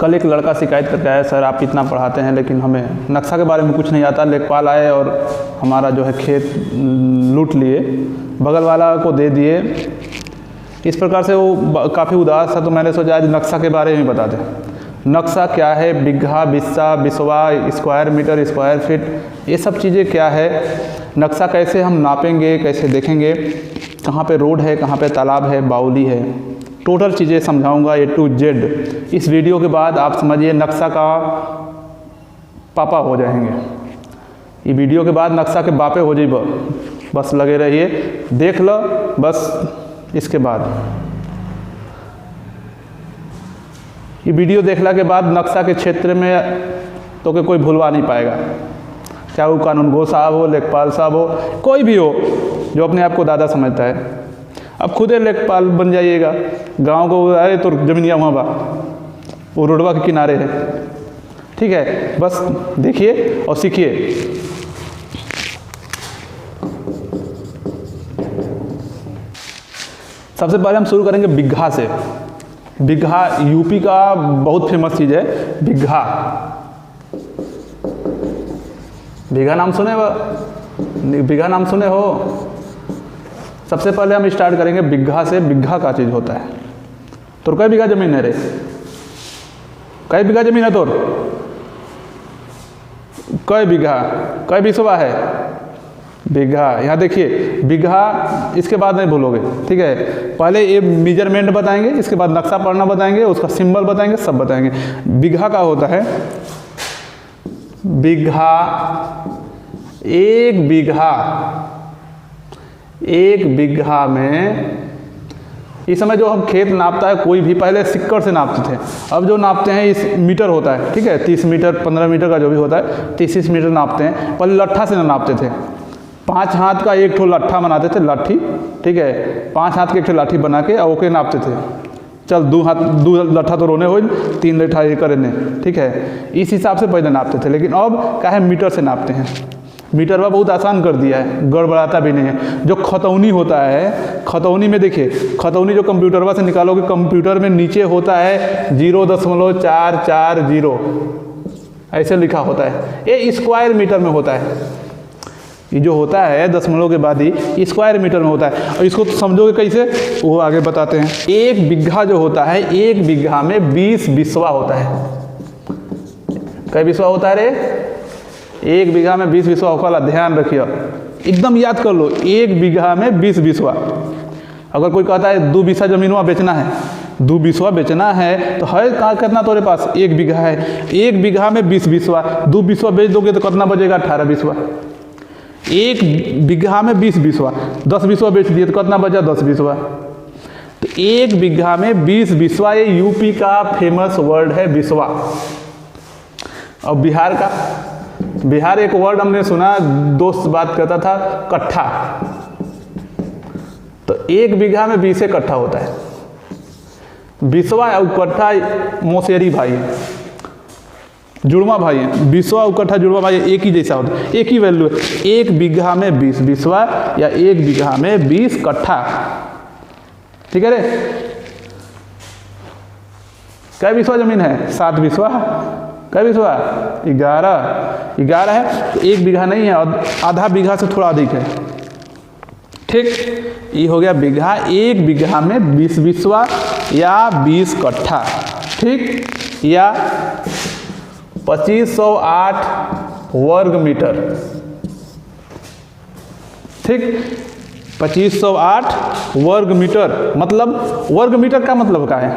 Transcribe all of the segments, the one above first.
कल एक लड़का शिकायत करके आया, सर आप इतना पढ़ाते हैं लेकिन हमें नक्शा के बारे में कुछ नहीं आता। लेखपाल आए और हमारा जो है खेत लूट लिए, बगल वाला को दे दिए। इस प्रकार से वो काफ़ी उदास था, तो मैंने सोचा आज नक्शा के बारे में बता दें। नक्शा क्या है, बिगहा, बिस्सा, biswa, square metre, square feet, ये सब चीज़ें क्या है, नक्शा कैसे हम नापेंगे, कैसे देखेंगे, कहाँ पे रोड है, कहाँ पे तालाब है, बाउली है, टोटल चीज़ें समझाऊंगा A to Z। इस वीडियो के बाद आप समझिए नक्शा का पापा हो जाएंगे। ये वीडियो के बाद नक्शा के बापे हो जाइए, बस लगे रहिए, देख लो बस। इसके बाद ये वीडियो देखला के बाद नक्शा के क्षेत्र में तो कोई भूलवा नहीं पाएगा, चाहे वो कानूनगो साहब हो, लेखपाल साहब हो, कोई भी हो जो अपने आप को दादा समझता है। अब खुद लेखपाल बन जाइएगा, गांव को अरे तो जमीनिया वहाँ बा, वो रोडवा के किनारे है, ठीक है। बस देखिए और सीखिए। सबसे पहले हम शुरू करेंगे बिगहा से। बिगहा यूपी का बहुत फेमस चीज़ है, बिगहा। बिगहा नाम सुने हो? बिगहा नाम सुने हो? सबसे पहले हम स्टार्ट करेंगे बिगहा से। बिगहा का चीज़ होता है। तोर कई बीघा जमीन है रे? कई बीघा जमीन है तोर? कई बीघा? कई बिस्वा है? बिगहा। यहाँ देखिए बिगहा, इसके बाद नहीं भूलोगे, ठीक है। पहले ये मेजरमेंट बताएंगे, इसके बाद नक्शा पढ़ना बताएंगे, उसका सिंबल बताएंगे, सब बताएंगे। बिगहा का होता है, बिगहा, एक बिगहा में, इस समय जो हम खेत नापता है कोई भी, पहले सिक्कड़ से नापते थे, अब जो नापते हैं इस मीटर होता है, ठीक है। 30 मीटर 15 मीटर का जो भी होता है 30 मीटर नापते हैं। पहले लट्ठा से नापते थे, 5 हाथ का एक ठो लट्ठा बनाते थे, लाठी, ठीक है। 5 हाथ के एक ठो लाठी बना के और ओके नापते थे। चल 2 लट्ठा तो रोने हो, 3 लट्ठा ये करने, ठीक है। इस हिसाब से पहले नापते थे, लेकिन अब क्या है, मीटर से नापते हैं। मीटर में बहुत आसान कर दिया है, गड़बड़ाता भी नहीं है। जो खतौनी होता है, खतौनी में देखिए, खतौनी जो कंप्यूटरवा से निकालोगे, कंप्यूटर में नीचे होता है 0.440, ऐसे लिखा होता है। ये स्क्वायर मीटर में होता है, ये जो होता है दशमलव के बाद ही स्क्वायर मीटर में होता है। और इसको समझोगे कैसे, वो आगे बताते हैं। एक बिगहा जो होता है, एक बिगहा में 20 बिस्वा होता है। कई बिस्वा होता है रे? एक बीघा में 20 बिस्वा होगा। ध्यान रखिए, एकदम याद कर लो, एक बीघा में 20 बिस्वा। अगर कोई कहता है 2 बिस्वा जमीनवा बेचना है, 2 बिस्वा बेचना है, तो है कहाँ, कितना तुम्हारे पास? 1 बीघा है। 1 बीघा में 20 बिस्वा, 2 बिस्वा बेच दोगे तो कितना बचेगा? 18 बिस्वा। 1 बीघा में 20 बिस्वा, 10 बिस्वा बेच दिए तो कितना बचा? 10 बिस्वा। तो 1 बीघा में 20 बिस्वा, ये यूपी का फेमस वर्ड है बिस्वा। और बिहार का, बिहार एक वर्ड हमने सुना, दोस्त बात करता था, कट्ठा। तो 1 बीघा में 20 कट्ठा होता है। बिस्वा और कट्ठा मौसेरी भाई है, जुड़वा भाई है। बिस्वा और कट्ठा जुड़वा भाई एक ही जैसा होता है, एक ही वैल्यू है। 1 बीघा में 20 बिस्वा या 1 बीघा में 20 कट्ठा, ठीक है रे। क्या बिस्वा जमीन है? 7 बिस्वा। क्या बिस्वा? 11 है। तो 1 बीघा नहीं है, आधा बीघा से थोड़ा अधिक है, ठीक। ये हो गया बीघा। 1 बीघा में 20 बिस्वा या 20 कट्ठा, ठीक, या 2508 वर्ग मीटर, ठीक। 2508 वर्ग मीटर, मतलब वर्ग मीटर का मतलब क्या है?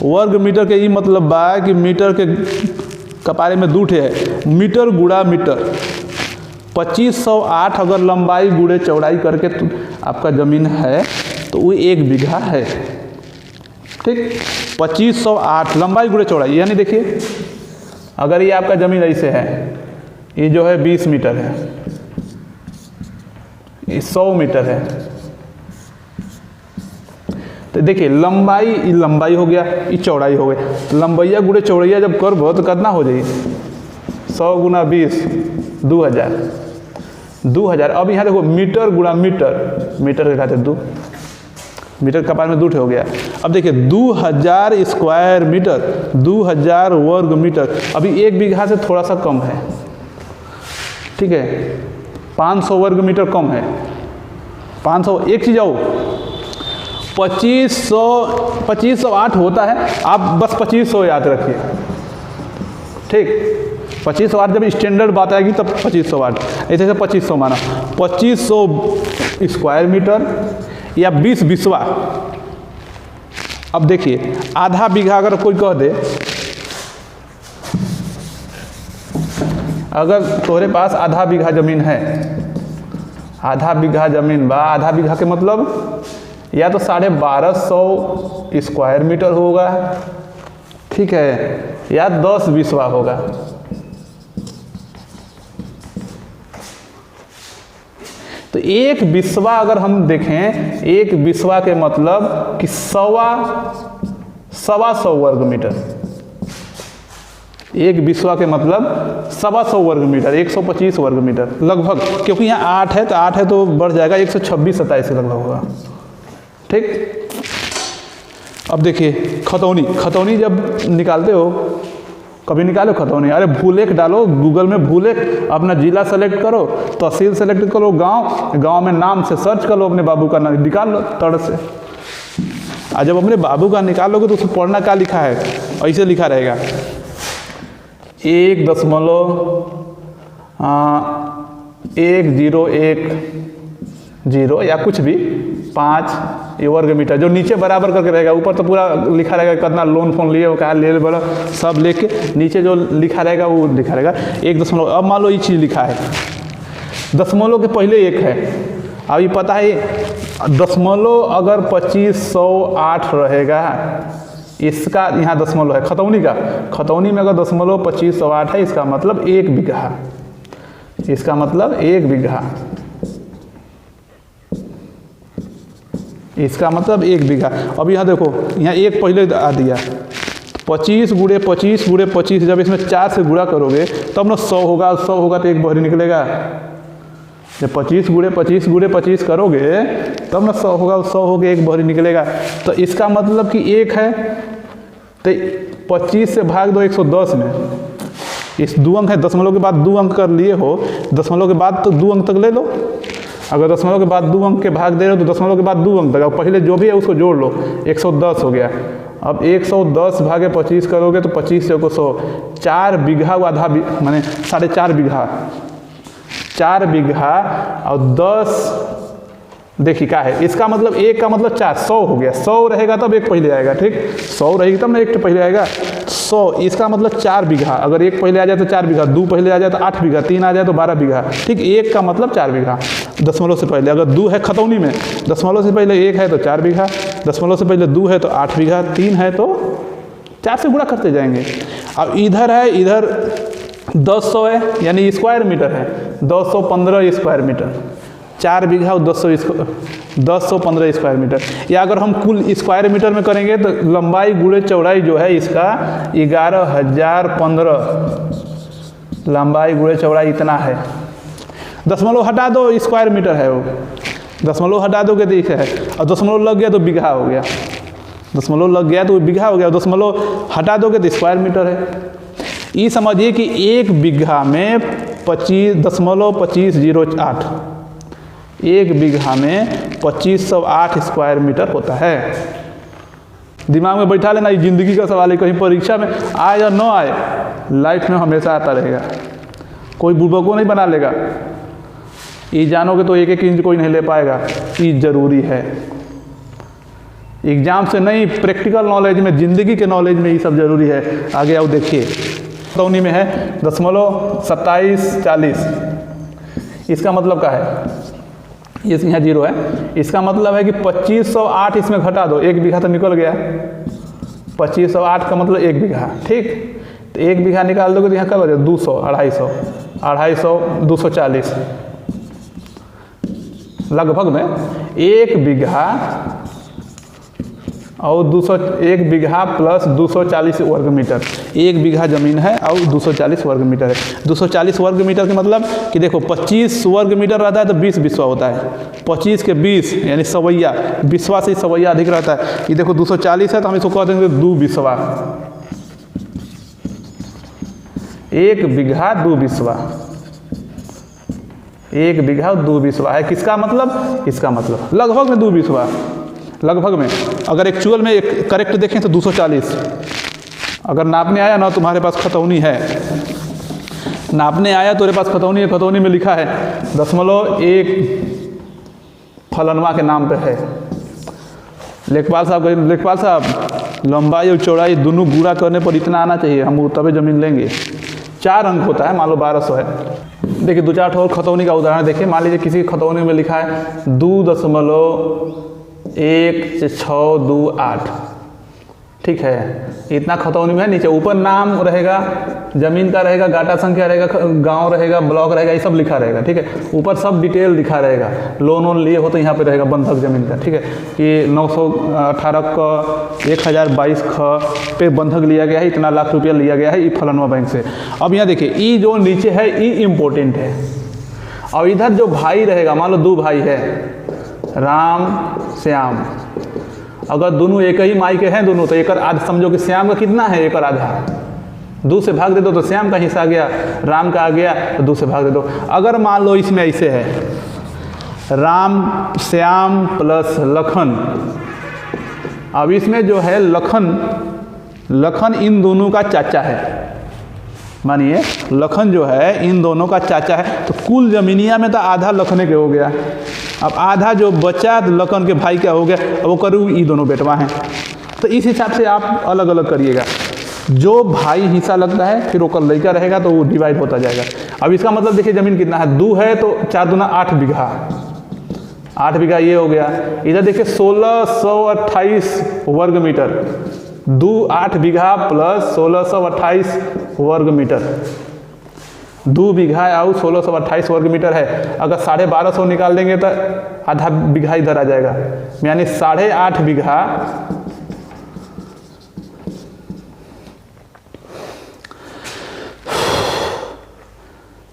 वर्ग मीटर के ये मतलब बा कि मीटर के कपारे में 2 ठे है, मीटर गुणा मीटर। 2508 अगर लंबाई गुणे चौड़ाई करके तो आपका ज़मीन है तो वो 1 बीघा है, ठीक। 2508 लंबाई गुणे चौड़ाई, यानी देखिए अगर ये आपका ज़मीन ऐसे है, ये जो है 20 मीटर है, ये 100 मीटर है, तो देखिए लंबाई हो गया, ये चौड़ाई हो गई। तो लंबाइया गुणे चौड़ैया जब करबो तो कितना हो जाए? 100 गुना 20 2000। अब यहाँ देखो मीटर गुणा मीटर, मीटर के खाते 2, मीटर का पावर में 2 हो गया। अब देखिए 2000 स्क्वायर मीटर, 2000 वर्ग मीटर, अभी 1 बीघा से थोड़ा सा कम है, ठीक है, 500 वर्ग मीटर कम है, 500। एक चीज़ आओ, 2508 होता है, आप बस 2500 याद रखिए, ठीक। 2508 जब स्टैंडर्ड बात आएगी तब 2508, ऐसे 2500 माना, 2500 स्क्वायर मीटर या 20 बिस्वा। अब देखिए आधा बीघा अगर कोई कह दे, अगर तुम्हारे पास आधा बीघा जमीन है, आधा बीघा जमीन बा, आधा बीघा के मतलब या तो 1250 स्क्वायर मीटर होगा, ठीक है, या 10 बिस्वा होगा। तो 1 बिस्वा अगर हम देखें, 1 बिस्वा के मतलब कि 100 वर्ग मीटर, 1 बिस्वा के मतलब 100 वर्ग मीटर, 125 वर्ग मीटर लगभग, क्योंकि यहाँ 8 है तो बढ़ जाएगा, 126-27 लगभग होगा, ठीक। अब देखिए खतौनी जब निकालते हो, कभी निकालो खतौनी, अरे भूलेख डालो गूगल में, भूलेख, अपना जिला सेलेक्ट करो, तहसील सेलेक्ट करो, गांव में नाम से सर्च करो, अपने बाबू का नाम निकाल लो तड़ से। और जब अपने बाबू का निकालोगे तो उसमें पढ़ना क्या लिखा है, ऐसे लिखा रहेगा 1.1010 या कुछ भी 5 ये वर्ग मीटर, जो नीचे बराबर करके रहेगा, ऊपर तो पूरा लिखा रहेगा कितना लोन फोन लिए, वो कहा ले बोला सब लेके, नीचे जो लिखा रहेगा वो लिखा रहेगा 1. अब मान लो ये चीज़ लिखा है, दशमलव के पहले 1 है, अब ये पता है दशमलव अगर 2508 रहेगा, इसका यहाँ दशमलव है खतौनी में अगर दशमलव 2508 है, इसका मतलब 1 बीघा, इसका मतलब 1 बीघा, इसका मतलब 1 बीघा। अब यहाँ देखो, यहाँ 1 पहले आ दिया, 25 × 25 × 25, जब इसमें 4 से गुणा करोगे तब ना 100 होगा, 100 होगा तो 1 बहरी निकलेगा। जब 25 × 25 × 25 करोगे तब ना 100 होगा, 100 होकर 1 बहरी निकलेगा। तो इसका मतलब कि 1 है, तो 25 से भाग दो 110 में, इस 2 अंक है, दशमलव के बाद 2 अंक कर लिए हो, दशमलव के बाद तो 2 अंक तक ले लो, अगर दशमलव के बाद 2 अंक के भाग दे रहे हो तो दशमलव के बाद 2 अंक तक, अब पहले जो भी है उसको जोड़ लो, 110 हो गया। अब 110 भागे 25 करोगे तो 25 से 100, 4 बीघा आधा माने 4.5 बीघा, 4 बीघा और 10, देखिए क्या है, इसका मतलब 1 का मतलब 4, 100 हो गया, 100 रहेगा तब 1 पहले आएगा, ठीक, 100 रहेगी तब ना 1 पहले आएगा, 100, इसका मतलब 4 बीघा, अगर 1 पहले आ जाए तो 4 बीघा, 2 पहले आ जाए तो 8 बीघा, 3 आ जाए तो 12 बीघा, ठीक, 1 का मतलब 4 बीघा, दशमलव से पहले, अगर 2 है खतौनी में, दशमलव से पहले 1 है तो 4 बीघा, दशमलव से पहले 2 है तो 8 बीघा, 3 है तो 4 से गुणा करते जाएंगे। अब इधर है, इधर 200 है, यानी स्क्वायर मीटर है, 215 स्क्वायर मीटर, 4 बीघा और 215 स्क्वायर मीटर, या अगर हम कुल स्क्वायर मीटर में करेंगे तो लंबाई गुणे चौड़ाई जो है इसका 11,015, लंबाई गुणे चौड़ाई इतना है, दशमलव हटा दो स्क्वायर मीटर है वो, दशमलव हटा दोगे तो ठीक है, और दशमलव लग गया तो बीघा हो गया, दशमलव लग गया तो बीघा हो गया, दशमलव हटा दोगे तो स्क्वायर मीटर है। ये समझिए कि 1 बीघा में 25.2508, 1 बीघा में 2508 स्क्वायर मीटर होता है। दिमाग में बैठा लेना, ये जिंदगी का सवाल है, कहीं परीक्षा में आए या न आए, लाइफ में हमेशा आता रहेगा, कोई बुड़बक को नहीं बना लेगा। ये जानोगे तो 1-1 इंच कोई नहीं ले पाएगा, ये जरूरी है, एग्जाम से नहीं, प्रैक्टिकल नॉलेज में, जिंदगी के नॉलेज में ये सब जरूरी है। आगे आओ देखिए, खतौनी में है 0.2740, इसका मतलब क्या है, ये यहाँ 0 है, इसका मतलब है कि 2508 इसमें घटा दो, 1 बीघा तो निकल गया, 2508 का मतलब 1 बीघा, ठीक, तो 1 बीघा निकाल दोगे तो यहाँ क्या बचे, 200, 250, 240 लगभग में 1 बीघा और 1 बीघा प्लस 240 वर्ग मीटर। 1 बीघा ज़मीन है और 240 वर्ग मीटर है। 240 वर्ग मीटर का मतलब कि देखो 25 वर्ग मीटर रहता है तो 20 बिस्वा होता है। 25 के 20 यानी सवैया, बिस्वा से सवैया अधिक रहता है। ये देखो 240 है तो हम इसको कह देंगे 2 बिस्वा। 1 बीघा 2 बिस्वा, 1 बीघा 2 बिस्वा है। किसका मतलब? इसका मतलब लगभग में 2 बिस्वा, लगभग में। अगर एक्चुअल में करेक्ट देखें तो 240। अगर नापने आया ना तुम्हारे पास खतौनी है, नापने आया तो मेरे पास खतौनी है, खतौनी में लिखा है 0.1 फलनवा के नाम पे है। लेखपाल साहब लंबाई और चौड़ाई दोनों गुणा करने पर इतना आना चाहिए, हम तभी ज़मीन लेंगे। 4 अंक होता है, मान लो 1200 है। देखिए 2-4 ठोर खतौनी का उदाहरण देखिए। मान लीजिए किसी खतौनी में लिखा है 2.1628, ठीक है, इतना खतौनी में है। नीचे ऊपर नाम रहेगा, ज़मीन का रहेगा, गाटा संख्या रहेगा, गांव रहेगा, ब्लॉक रहेगा, ये सब लिखा रहेगा, ठीक है। ऊपर सब डिटेल लिखा रहेगा। लोन लिए हो तो यहाँ पे रहेगा बंधक ज़मीन का, ठीक है, कि 918 का 1022 पे बंधक लिया गया है, इतना लाख रुपया लिया गया है ये फलनवा बैंक से। अब यहाँ देखिए ई जो नीचे है ये इम्पोर्टेंट है। और इधर जो भाई रहेगा, मान लो 2 भाई है, राम श्याम, अगर दोनों एक ही माई के हैं दोनों, तो एकड़ आधा समझो कि श्याम का कितना है, एकड़ आधा। 2 से भाग दे दो तो श्याम का हिस्सा आ गया, राम का आ गया तो 2 से भाग दे दो। अगर मान लो इसमें ऐसे है राम श्याम प्लस लखन, अब इसमें जो है लखन इन दोनों का चाचा है। मानिए लखन जो है इन दोनों का चाचा है, तो कुल जमीनिया में तो आधा लखने के हो गया। अब आधा जो बचा लखन के भाई क्या हो गया, वो करूँ ये दोनों बेटवा हैं। तो इस हिसाब से आप अलग अलग करिएगा। जो भाई हिस्सा लगता है फिर वो कल लड़का रहेगा तो वो डिवाइड होता जाएगा। अब इसका मतलब देखिए ज़मीन कितना है, 2 है तो 4 दूना 8 बीघा, 8 बीघा ये हो गया। इधर देखिए 1628 वर्ग मीटर, 8 बीघा प्लस 1628 वर्ग मीटर, 2 बीघा और 1628 वर्ग मीटर है। अगर 1250 निकाल देंगे तो आधा बीघा इधर आ जाएगा, यानी 8.5 बीघा,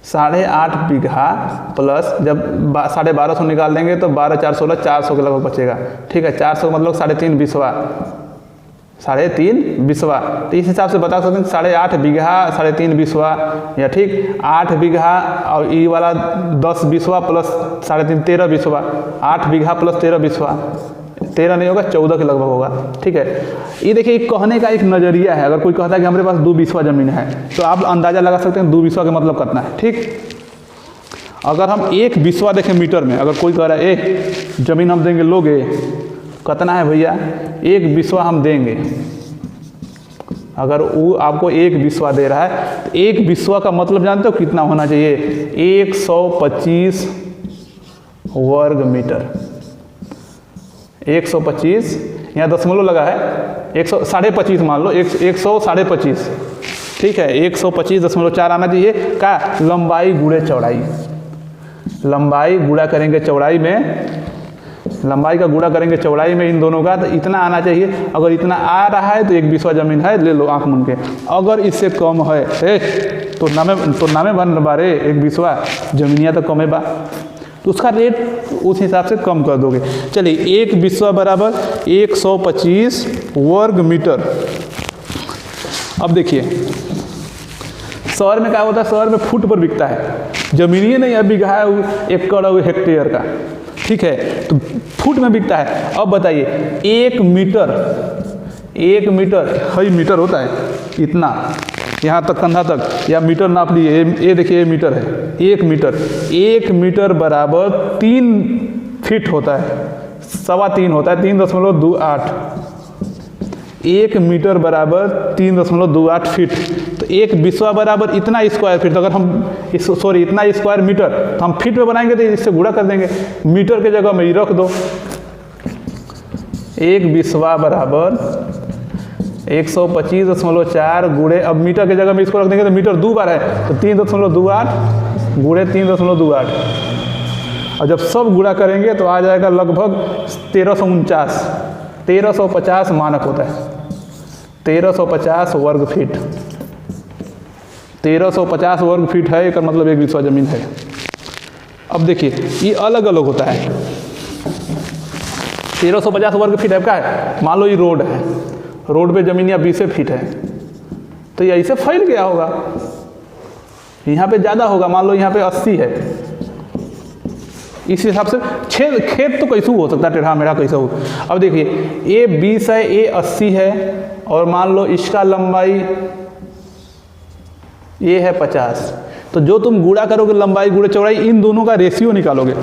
8.5 बीघा प्लस जब 1250 निकाल देंगे तो 12 4 16 400 के लगभग बचेगा, ठीक है। 400 मतलब 3.5 बिस्वा, 3.5 बिस्वा। तो इस हिसाब से बता सकते हैं 8.5 बीघा 3.5 बिस्वा, या ठीक 8 बीघा और ये वाला 10 बिस्वा प्लस 3.5 13 बिस्वा, 8 बीघा प्लस 13 बिस्वा, 13 नहीं होगा 14 के लगभग होगा, ठीक है। ये देखिए कहने का एक नज़रिया है। अगर कोई कहता है कि हमारे पास 2 बिस्वा ज़मीन है तो आप अंदाज़ा लगा सकते हैं 2 बिस्वा का मतलब कितना है, ठीक। अगर हम 1 बिस्वा देखें मीटर में, अगर कोई कह रहा है एक ज़मीन हम देंगे, लोगे कितना है भैया, 1 बिस्वा हम देंगे। अगर वो आपको 1 बिस्वा दे रहा है तो 1 बिस्वा का मतलब जानते हो कितना होना चाहिए, 125 वर्ग मीटर। 125 यहाँ दशमलव लगा है, 125 मान लो, 125, ठीक है। 125.4 आना चाहिए का लंबाई गुणे चौड़ाई। लंबाई गुणा करेंगे चौड़ाई में, लंबाई का गुणा करेंगे चौड़ाई में इन दोनों का, तो इतना आना चाहिए। अगर इतना आ रहा है तो 1 बिस्वा ज़मीन है, ले लो आँख मूंद के। अगर इससे कम है तो नामे बन बारे 1 बिस्वा ज़मीनिया तो कमे बा, तो उसका रेट उस हिसाब से कम कर दोगे। चलिए 1 बिस्वा बराबर 125 वर्ग मीटर। अब देखिए शहर में क्या होता है, शहर में फुट पर बिकता है, ज़मीनिए नहीं है, बीघा है, एकड़ और हेक्टेयर का, ठीक है, तो फुट में बिकता है। अब बताइए 1 मीटर हई मीटर होता है इतना, यहाँ तक कंधा तक, या मीटर नाप लिए, ये देखिए ये मीटर है, 1 मीटर बराबर 3 फीट होता है, 3.25 होता है, 3.28। 1 मीटर बराबर 3.28 फीट, तो 1 बिस्वा बराबर इतना स्क्वायर फीट। तो अगर हम इतना स्क्वायर मीटर, तो हम फीट में बनाएंगे तो इससे गुणा कर देंगे, मीटर के जगह में ही रख दो। 1 बिस्वा बराबर 125.4 गुणे, अब मीटर के जगह में इसको रख देंगे तो मीटर 2 बार है, तो 3.28 गुणे 3.28, और जब सब गुणा करेंगे तो आ जाएगा लगभग 1349। 1350 मानक होता है, 1350 वर्ग फीट। 1350 वर्ग फीट है, एक मतलब एक बिस्वा जमीन है। अब देखिए ये अलग अलग होता है। 1350 वर्ग फीट है क्या है, मान लो ये रोड है, रोड पे जमीन या 20 फीट है, तो ये ऐसे फैल गया होगा, यहाँ पे ज़्यादा होगा, मान लो यहाँ पे 80 है, इस हिसाब से खेत तो कैसे हो सकता है, टेढ़ा मेढ़ा कैसे हो। अब देखिए ये 20 है, ये 80 है, और मान लो इसका लंबाई ये है 50, तो जो तुम गुणा करोगे लंबाई गुणे चौड़ाई, इन दोनों का रेशियो निकालोगे।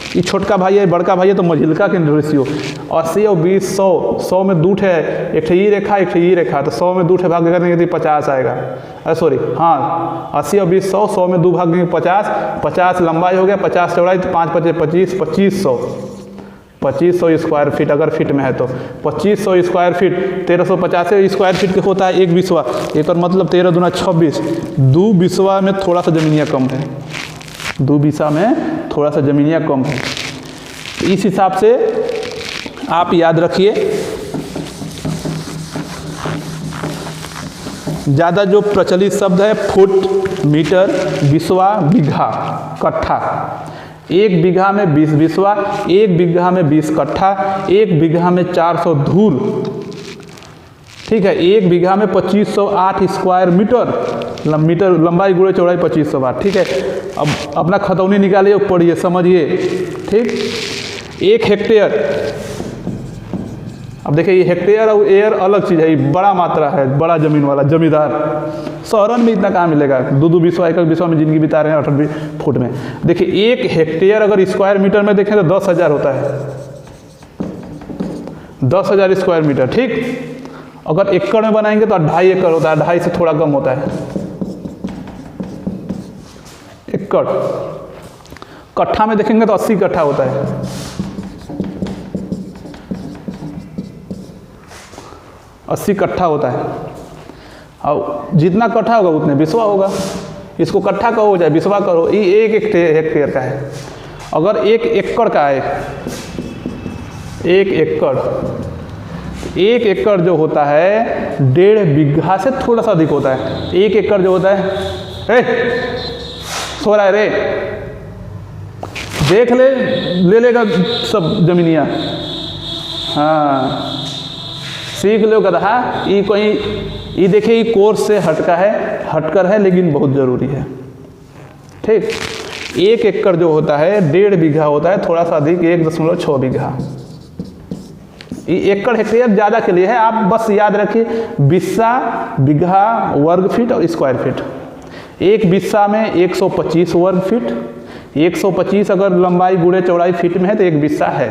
ये छोटका भाई है, बड़का भाई है, तो मझिलका के रेशियो 80 और 20 100, 100 में 2 है, एक ये रेखा एक ये रेखा, तो 100 में 2 भाग देंगे तो 50 आएगा। सॉरी हाँ, 80 और 20 100, 100 में 2 भाग देंगे 50, 50 लंबाई हो गया, 50 चौड़ाई, तो 5 × 25 2500, 2500 स्क्वायर फीट अगर फीट में है तो 2500 स्क्वायर फीट, 1350 स्क्वायर फीट के होता है एक बिस्वा, एक और मतलब 13 दूना 26, 2 बिस्वा में थोड़ा सा जमीनिया कम है, 2 बिस्वा में थोड़ा सा जमीनिया कम है। इस हिसाब से आप याद रखिए, ज़्यादा जो प्रचलित शब्द है फुट, मीटर, बिस्वा, बीघा, कट्ठा। 1 बीघा में 20 बिस्वा, 1 बीघा में 20 कट्ठा, 1 बीघा में 400 धूर, ठीक है। 1 बीघा में 2508 स्क्वायर मीटर, मीटर लंबाई गुणे चौड़ाई 2508, ठीक है। अब अपना खतौनी निकालिए, पढ़िए, समझिए, ठीक। 1 हेक्टेयर, अब देखिए ये हेक्टेयर और एयर अलग चीज़ है, ये बड़ा मात्रा है, बड़ा जमीन वाला जमींदार। शहरन में इतना कहाँ मिलेगा, 2 बिस्वा 1 बिस्वा में जिंदगी बिता रहे हैं 18 फुट में। देखिए 1 हेक्टेयर अगर स्क्वायर मीटर में देखें तो 10,000 होता है, 10,000 स्क्वायर मीटर, ठीक। अगर एकड़ में बनाएंगे तो 2.5 एकड़ होता है, 2.5 से थोड़ा कम होता है एकड़। कट्ठा में देखेंगे तो 80 कट्ठा होता है, 80 कट्ठा होता है। और जितना कट्ठा होगा उतने बिस्वा होगा, इसको कट्ठा कहो चाहे बिस्वा करो, ये 1 हेक्टेयर का है। अगर 1 एकड़ का है, 1 एकड़, 1 एकड़ जो होता है 1.5 बीघा से थोड़ा सा अधिक होता है। 1 एकड़ जो होता है, सो रहा है रे, देख ले लेगा सब जमीनिया, हाँ सीख लो गधा। ये कोई ये देखिए ये कोर्स से हटकर है लेकिन बहुत ज़रूरी है, ठीक। 1 एकड़ जो होता है 1.5 बीघा होता है, थोड़ा सा अधिक 1.6 बीघा। ये एकड़ हेक्टेयर ज़्यादा के लिए है, आप बस याद रखिए बिस्सा, बीघा, वर्ग फीट और स्क्वायर फीट। 1 बिस्सा में 125 वर्ग फीट, 125 अगर लंबाई गुणे चौड़ाई फीट में है तो 1 बिस्सा है।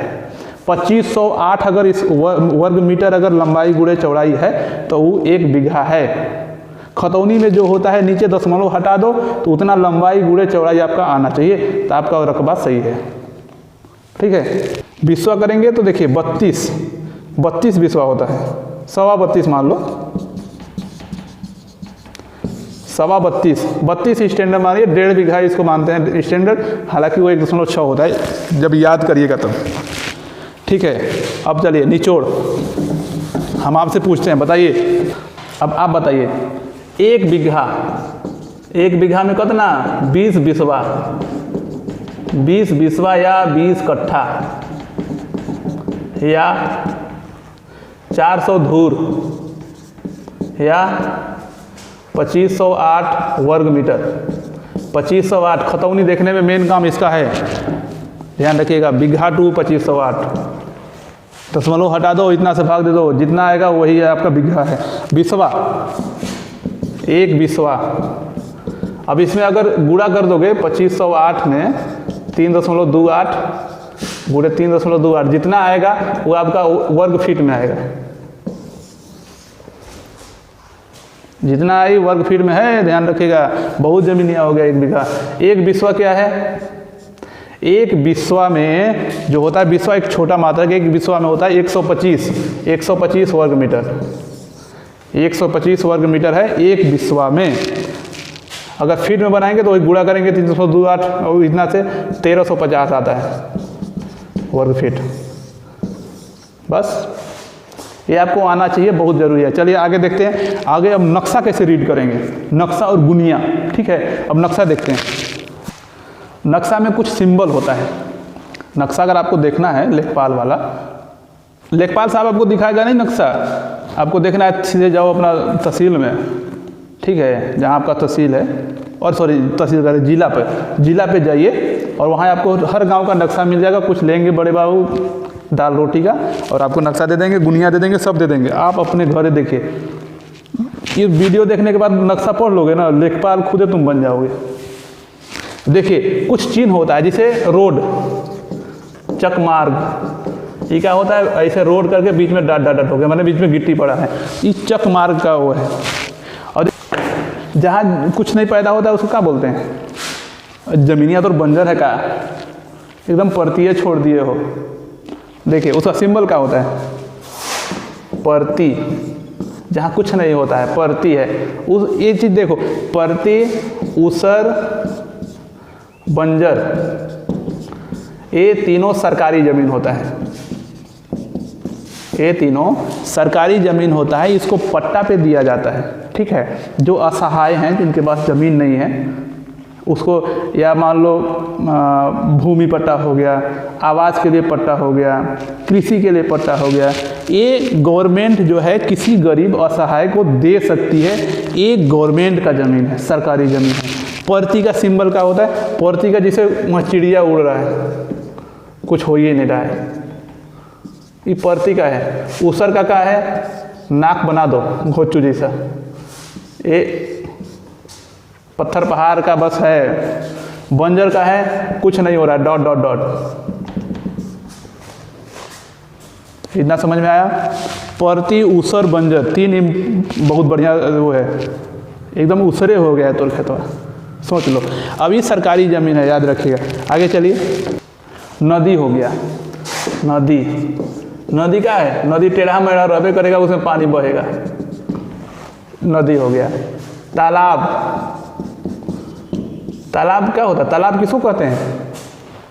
2508 अगर इस वर्ग मीटर अगर लंबाई गुणे चौड़ाई है तो वो 1 बीघा है। खतौनी में जो होता है नीचे दशमलव हटा दो तो उतना लंबाई गुणे चौड़ाई आपका आना चाहिए, तो आपका रकबा सही है, ठीक है। बिस्वा करेंगे तो देखिए 32 बिस्वा होता है, 32.25 मान लो, 32 स्टैंडर्ड मानिए, 1.5 बीघा इसको मानते हैं स्टैंडर्ड, हालांकि वो 1.6 होता है जब याद करिएगा तब, ठीक है। अब चलिए निचोड़, हम आपसे पूछते हैं, बताइए, अब आप बताइए 1 बीघा में कितना, 20 बिस्वा, 20 बिस्वा या 20 कट्ठा या 400 धूर या 2508 वर्ग मीटर। 2508 खतौनी देखने में मेन काम इसका है, ध्यान रखिएगा, बीघा टू 2508, दशमलव हटा दो, इतना से भाग दे दो, जितना आएगा वही आपका बीघा है। बिस्वा, 1 बिस्वा, अब इसमें अगर गुणा कर दोगे 2508 में 3.28 गुणे 3.28, जितना आएगा वो आपका वर्ग फीट में आएगा, जितना आई वर्ग फीट में है, ध्यान रखिएगा, बहुत जमीनिया हो गया 1 बीघा। 1 बिस्वा क्या है, 1 बिस्वा में जो होता है, बिस्वा एक छोटा मात्रा है, 1 बिस्वा में होता है 125 वर्ग मीटर, 125 वर्ग मीटर है 1 बिस्वा में। अगर फीट में बनाएंगे तो गुणा करेंगे 328 और इतना से 1350 आता है वर्ग फीट, बस ये आपको आना चाहिए, बहुत ज़रूरी है। चलिए आगे देखते हैं। आगे अब नक्शा कैसे रीड करेंगे, नक्शा और गुनिया, ठीक है। अब नक्शा देखते हैं। नक्शा में कुछ सिंबल होता है। नक्शा अगर आपको देखना है लेखपाल वाला, लेखपाल साहब आपको दिखाएगा नहीं नक्शा, आपको देखना है सीधे जाओ अपना तहसील में, ठीक है, जहाँ आपका तहसील है, और सॉरी तहसील का जिला पे जाइए और वहाँ आपको हर गांव का नक्शा मिल जाएगा। कुछ लेंगे बड़े बाबू दाल रोटी का और आपको नक्शा दे देंगे, गुनिया दे देंगे, सब दे देंगे। आप अपने घर देखिए, ये वीडियो देखने के बाद नक्शा पढ़ लोगे ना, लेखपाल खुद तुम बन जाओगे। देखिए कुछ चिन्ह होता है, जैसे रोड, चक मार्ग, ये क्या होता है, ऐसे रोड करके बीच में डॉट डॉट हो गया, मतलब बीच में गिट्टी पड़ा है, ये चक मार्ग का वो है। और जहाँ कुछ नहीं पैदा होता है उसको क्या बोलते हैं, जमीनिया तो बंजर है का, एकदम परतीय छोड़ दिए हो। देखिए उसका सिंबल क्या होता है, परती, जहाँ कुछ नहीं होता है परती है। उस ये चीज़ देखो, परती, ऊसर, बंजर, ये तीनों सरकारी ज़मीन होता है, ये तीनों सरकारी ज़मीन होता है। इसको पट्टा पे दिया जाता है, ठीक है। जो असहाय हैं, जिनके पास ज़मीन नहीं है, उसको, या मान लो भूमि पट्टा हो गया, आवास के लिए पट्टा हो गया, कृषि के लिए पट्टा हो गया, ये गवर्नमेंट जो है किसी गरीब असहाय को दे सकती है। ये गवर्नमेंट का ज़मीन है, सरकारी ज़मीन है। परती का सिंबल क्या होता है, परती का जिसे वहाँ चिड़िया उड़ रहा है, कुछ हो ही नहीं रहा है, ये परती का है। ऊसर का क्या है, नाक बना दो घोचू जैसा, ये पत्थर पहाड़ का बस है। बंजर का है, कुछ नहीं हो रहा है, डॉट डॉट डॉट। इतना समझ में आया। परती, ऊसर, बंजर, तीन बहुत बढ़िया वो है, एकदम ऊसरे हो गया है तोर खेतवा, सोच लो। अब ये सरकारी ज़मीन है, याद रखिएगा। आगे चलिए, नदी हो गया। नदी, नदी क्या है, नदी टेढ़ा मेढ़ा रहबे करेगा, उसमें पानी बहेगा, नदी हो गया। तालाब, तालाब क्या होता है, तालाब किसको कहते हैं,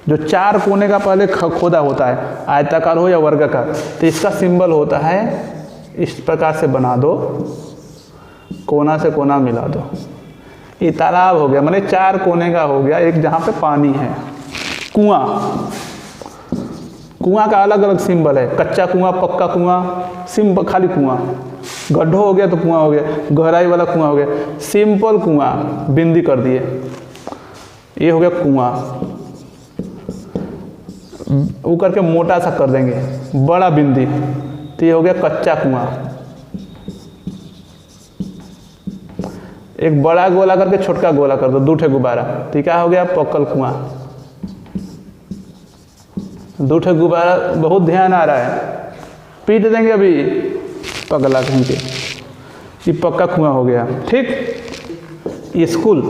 जो चार कोने का पहले खोदा होता है, आयताकार हो या वर्गाकार। तो इसका सिंबल होता है, इस प्रकार से बना दो, कोना से कोना मिला दो, ये तालाब हो गया, माने चार कोने का हो गया, एक जहाँ पे पानी है। कुआं, कुआं का अलग अलग सिंबल है, कच्चा कुआं, पक्का कुआं, सिंपल खाली कुआं, गड्ढो हो गया तो कुआं हो गया, गहराई वाला कुआं हो गया, सिंपल कुआं बिंदी कर दिए, ये हो गया कुआं। वो करके मोटा सा कर देंगे, बड़ा बिंदी, तो ये हो गया कच्चा कुआं। एक बड़ा गोला करके छोटका गोला कर दो, 2 ठे गुब्बारा, तो क्या हो गया, पक्कल कुआं। 2 ठे गुब्बारा, बहुत ध्यान आ रहा है, पीट देंगे अभी पगला कहीं के, ये पक्का कुआं हो गया, ठीक। स्कूल,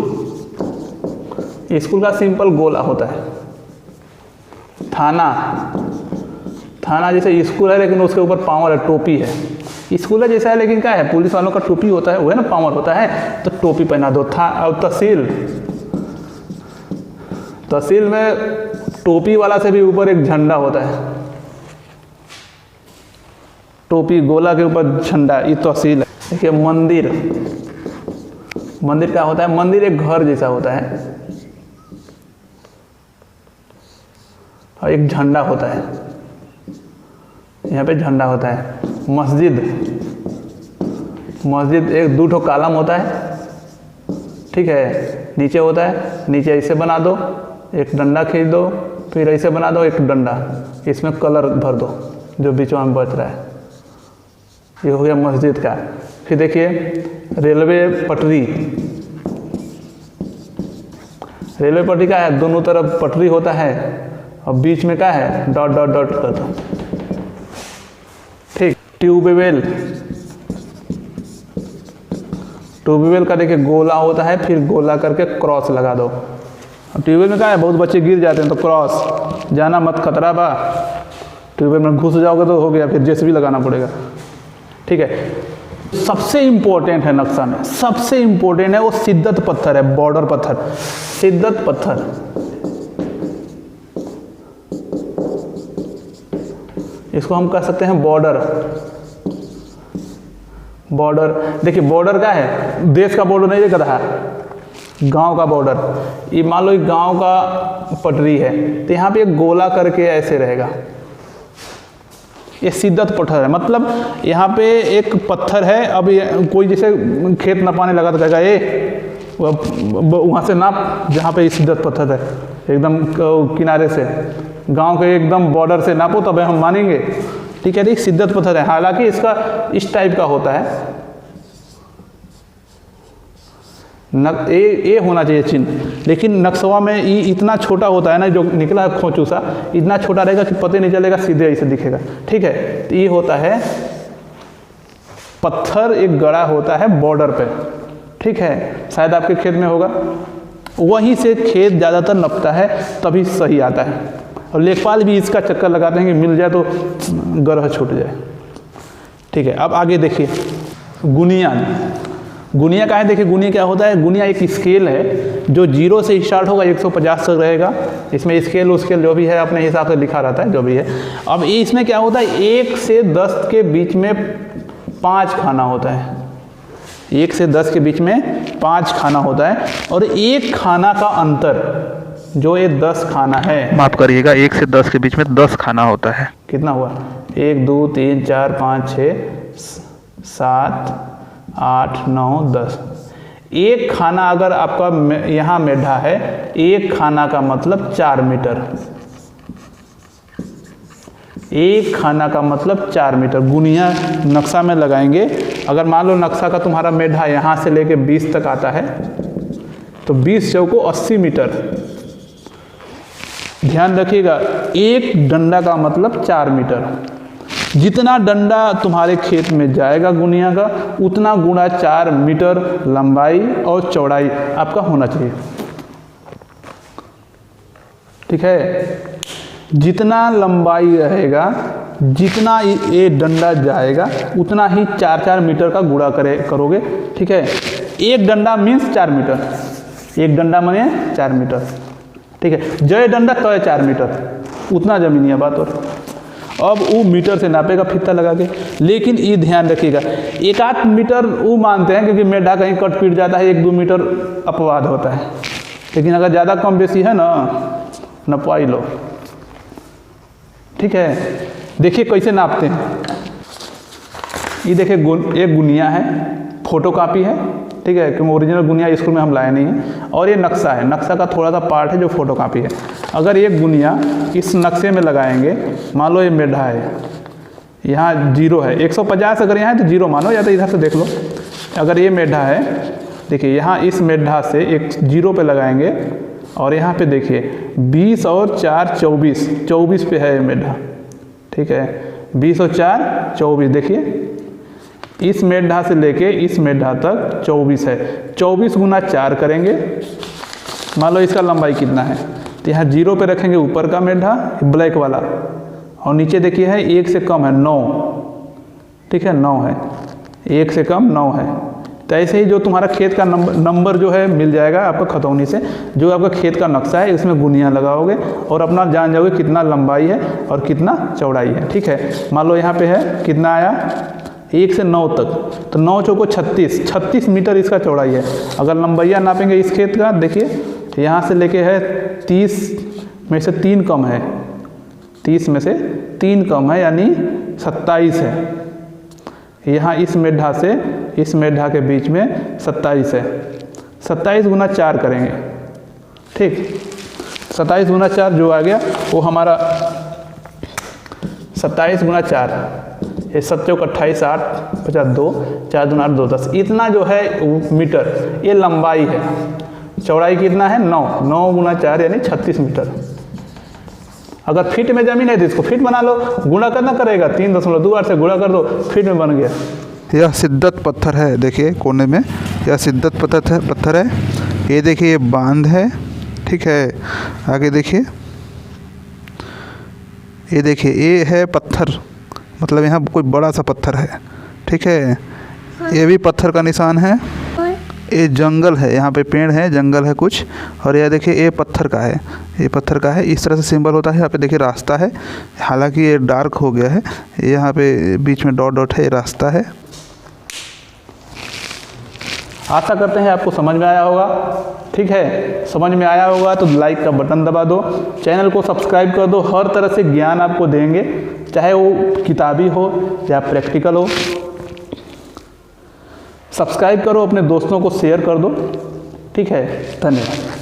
स्कूल का सिंपल गोला होता है। थाना, थाना जैसे स्कूल है लेकिन उसके ऊपर पावर है, टोपी है। स्कूल है जैसा है लेकिन क्या है, पुलिस वालों का टोपी होता है, वो है ना, पावर होता है, तो टोपी पहना दो। और तहसील, तहसील में टोपी वाला से भी ऊपर एक झंडा होता है, टोपी गोला के ऊपर झंडा, ये तहसील है। देखिए मंदिर, मंदिर क्या होता है, मंदिर एक घर जैसा होता है और एक झंडा होता है, यहाँ पे झंडा होता है। मस्जिद, मस्जिद एक 2 ठो कॉलम होता है, ठीक है, नीचे होता है, नीचे ऐसे बना दो, एक डंडा खींच दो, फिर ऐसे बना दो एक डंडा, इसमें कलर भर दो जो बीचों में बच रहा है, ये हो गया मस्जिद का। फिर देखिए रेलवे पटरी, रेलवे पटरी का है, दोनों तरफ पटरी होता है और बीच में क्या है, डॉट डॉट डॉट कर दो, ठीक। ट्यूबवेल, ट्यूबवेल का देखिए गोला होता है, फिर गोला करके क्रॉस लगा दो। ट्यूबवेल में क्या है, बहुत बच्चे गिर जाते हैं, तो क्रॉस, जाना मत, खतरा बा, ट्यूबवेल में घुस जाओगे तो हो गया, फिर जेसीबी लगाना पड़ेगा, ठीक है। सबसे इम्पोर्टेंट है नक्शा में, सबसे इम्पोर्टेंट है वो शिद्दत पत्थर है, बॉर्डर पत्थर, शिद्दत पत्थर। इसको हम कह सकते हैं बॉर्डर, बॉर्डर देखिए, बॉर्डर क्या है, देश का बॉर्डर नहीं दिख रहा, गांव का बॉर्डर। ये मान लो एक गांव का पटरी है, तो यहाँ पे एक गोला करके ऐसे रहेगा, ये शिद्दत पत्थर है, मतलब यहाँ पे एक पत्थर है। अब कोई जैसे खेत नपाने लगा तो कहेगा ये वहाँ से नाप, जहाँ पे शिद्दत पत्थर है एकदम किनारे से, गांव के एकदम बॉर्डर से नापो तब हम मानेंगे, ठीक है। ठीक, शिद्दत पत्थर है, हालांकि इसका इस टाइप का होता है, ए होना चाहिए चिन्ह, लेकिन नक्शवा में ये इतना छोटा होता है ना, जो निकला है खोचू सा इतना छोटा रहेगा कि पता नहीं चलेगा, सीधे ऐसे दिखेगा, ठीक है। तो ये होता है पत्थर, एक गड़ा होता है बॉर्डर पे, ठीक है, शायद आपके खेत में होगा, वहीं से खेत ज़्यादातर नपता है, तभी सही आता है। और लेखपाल भी इसका चक्कर लगाते हैं कि मिल जाए तो ग्रह छूट जाए, ठीक है। अब आगे देखिए गुनिया, गुनिया का है, देखिए गुनिया क्या होता है, गुनिया एक स्केल है जो 0 से स्टार्ट होगा 150 तक रहेगा, इसमें स्केल उसकेल जो भी है अपने हिसाब से लिखा रहता है, जो भी है। अब इसमें क्या होता है, 1 से 10 के बीच में 5 खाना होता है, 1 से 10 के बीच में 5 खाना होता है, और एक खाना का अंतर जो ये 10 खाना है, माफ करिएगा, 1 से 10 के बीच में 10 खाना होता है। कितना हुआ, 1 2 3 4 5 6 7 8 9 10। एक खाना अगर आपका यहाँ मेढा है, एक खाना का मतलब 4 मीटर, एक खाना का मतलब 4 मीटर। गुनिया नक्शा में लगाएंगे, अगर मान लो नक्शा का तुम्हारा मेढा यहाँ से लेके 20 तक आता है, तो 20 चौको 80 मीटर। ध्यान रखिएगा, एक डंडा का मतलब 4 मीटर। जितना डंडा तुम्हारे खेत में जाएगा गुनिया का, उतना गुणा 4 मीटर लंबाई और चौड़ाई आपका होना चाहिए, ठीक है। जितना लंबाई रहेगा, जितना ये डंडा जाएगा, उतना ही 4-4 मीटर का गुणा करोगे, ठीक है। एक डंडा मीन्स 4 मीटर, एक डंडा माने 4 मीटर, ठीक है। जय डंडा तो 4 मीटर, उतना जमीनी बात। और अब वो मीटर से नापेगा फीता लगा के, लेकिन ये ध्यान रखिएगा 1-8 मीटर वो मानते हैं, क्योंकि मेढा कहीं कट पीट जाता है, 1-2 मीटर अपवाद होता है, लेकिन अगर ज़्यादा कम बेसी है ना, नपवा ही लो, ठीक है। देखिए कैसे नापते हैं, ये देखिए एक गुनिया है, फोटो कापी है, ठीक है, क्योंकि ओरिजिनल गुनिया स्कूल में हम लाए नहीं हैं, और ये नक्शा है, नक्शा का थोड़ा सा पार्ट है जो फोटो कापी है। अगर एक गुनिया इस नक्शे में लगाएंगे, मान लो ये मेढा है, यहाँ 0 है, 150 अगर यहाँ है तो 0 मानो, या तो इधर से देख लो। अगर ये मेढा है, देखिए यहाँ इस मेढा से एक 0 पे लगाएंगे, और यहाँ पे देखिए 20 और 4 24, 24 पे है ये मेढा, ठीक है। 20 और 4 24, देखिए इस मेढा से लेके इस मेढा तक 24 है, 24 गुना 4 करेंगे, मान लो इसका लंबाई कितना है, तो यहाँ 0 पे रखेंगे ऊपर का मेढा ब्लैक वाला, और नीचे देखिए है 1 से कम है 9, ठीक है, 9 है, 1 से कम 9 है। तो ऐसे ही जो तुम्हारा खेत का नंबर जो है मिल जाएगा आपका खतौनी से, जो आपका खेत का नक्शा है इसमें गुनिया लगाओगे और अपना जान जाओगे कितना लंबाई है और कितना चौड़ाई है, ठीक है। मान लो यहाँ पे है कितना आया, 1 से 9 तक, तो 9 चौको 36 मीटर इसका चौड़ाई है। अगर लंबाइया नापेंगे इस खेत का, देखिए यहाँ से लेके है 30 में से 3 कम है, 30 में से 3 कम है, यानी 27 है। यहाँ इस मेढा से इस मेढा के बीच में 27 है, 27 गुना 4 करेंगे, ठीक। 27 गुना 4 जो आ गया वो हमारा 27 गुना 4, ये 7 चौक 28 8 50 2 4 दूना 8 2 10, इतना जो है मीटर ये लंबाई है। चौड़ाई कितना है 9 गुना 4 यानी 36 मीटर। अगर फीट में जमीन है तो इसको फीट बना लो, गुणा करना करेगा 3.28 से गुणा कर दो, फीट में बन गया। यह शिद्दत पत्थर है, देखिए कोने में यह शिद्दत पत्थर है। ये देखिए ये बांध है, ठीक है। आगे देखिए, ये देखिए ये है पत्थर, मतलब यहाँ कोई बड़ा सा पत्थर है, ठीक है। ये भी पत्थर का निशान है। ये जंगल है, यहाँ पे पेड़ है, जंगल है कुछ, और यह देखिए ये पत्थर का है, ये पत्थर का है। इस तरह से सिंबल होता है। यहाँ पे देखिए रास्ता है, हालांकि ये डार्क हो गया है, यहाँ पे बीच में डॉट डॉट है, ये रास्ता है। आशा करते हैं आपको समझ में आया होगा। ठीक है, समझ में आया होगा तो लाइक का बटन दबा दो, चैनल को सब्सक्राइब कर दो। हर तरह से ज्ञान आपको देंगे, चाहे वो किताबी हो या प्रैक्टिकल हो। सब्सक्राइब करो, अपने दोस्तों को शेयर कर दो। ठीक है, धन्यवाद।